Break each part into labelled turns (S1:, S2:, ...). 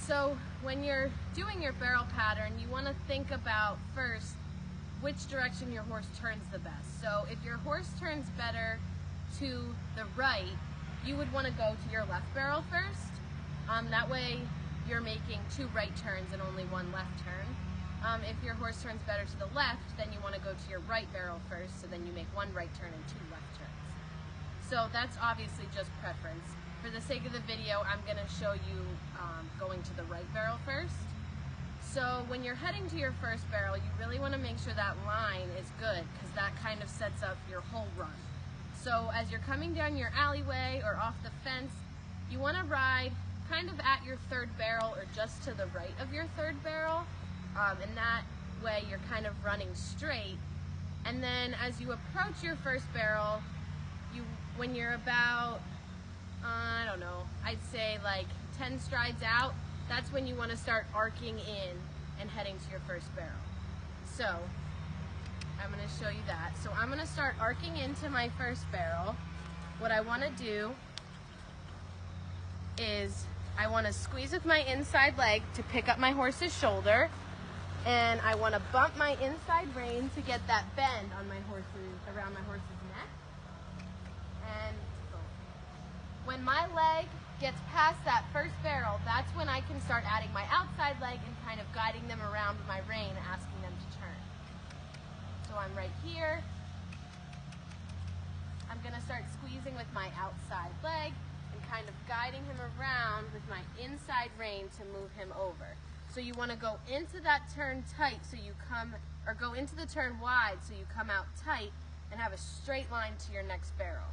S1: So when you're doing your barrel pattern, you want to think about first which direction your horse turns the best. So if your horse turns better to the right, you would want to go to your left barrel first. That way you're making 2 right turns and only 1 left turn. If your horse turns better to the left, then you want to go to your right barrel first, so then you make 1 right turn and 2 left turns. So that's obviously just preference. For the sake of the video, I'm going to show you going to the right barrel first. So when you're heading to your first barrel, you really want to make sure that line is good, because that kind of sets up your whole run. So as you're coming down your alleyway or off the fence, you want to ride kind of at your 3rd barrel or just to the right of your 3rd barrel, and that way you're kind of running straight. And then as you approach your first barrel, when you're about, I don't know, I'd say like 10 strides out, that's when you want to start arcing in and heading to your first barrel. So I'm going to show you that. So I'm going to start arcing into my first barrel. What I want to do is I want to squeeze with my inside leg to pick up my horse's shoulder, and I want to bump my inside rein to get that bend on around my horse's neck. And when my leg gets past that first barrel, that's when I can start adding my outside leg and kind of guiding them around with my rein, asking them to turn. So I'm right here. I'm going to start squeezing with my outside leg and kind of guiding him around with my inside rein to move him over. So you want to go into that turn tight, so you come, or go into the turn wide so you come out tight and have a straight line to your next barrel.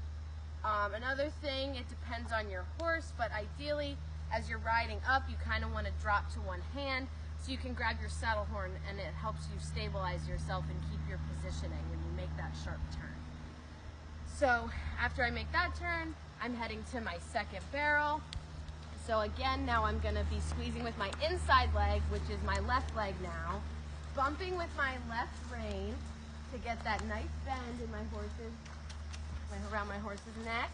S1: Another thing, it depends on your horse, but ideally, as you're riding up, you kind of want to drop to one hand so you can grab your saddle horn, and it helps you stabilize yourself and keep your positioning when you make that sharp turn. So after I make that turn, I'm heading to my 2nd barrel. So again, now I'm going to be squeezing with my inside leg, which is my left leg now, bumping with my left rein to get that nice bend in around my horse's neck.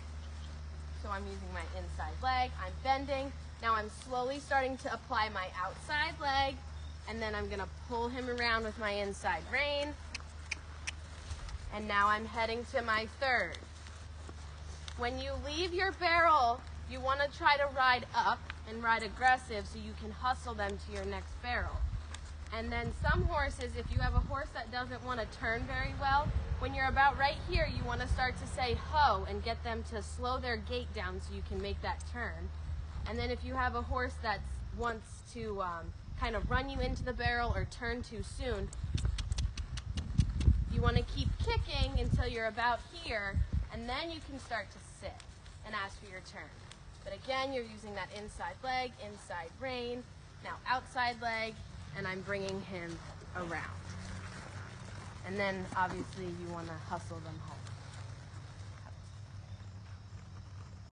S1: So I'm using my inside leg, I'm bending. Now I'm slowly starting to apply my outside leg, and then I'm going to pull him around with my inside rein. And now I'm heading to my 3rd. When you leave your barrel, you want to try to ride up and ride aggressive so you can hustle them to your next barrel. And then some horses, if you have a horse that doesn't want to turn very well, when you're about right here, you want to start to say ho and get them to slow their gait down so you can make that turn. And then if you have a horse that wants to kind of run you into the barrel or turn too soon, you want to keep kicking until you're about here, and then you can start to sit and ask for your turn. But again, you're using that inside leg, inside rein, now outside leg, and I'm bringing him around. And then obviously you want to hustle them home.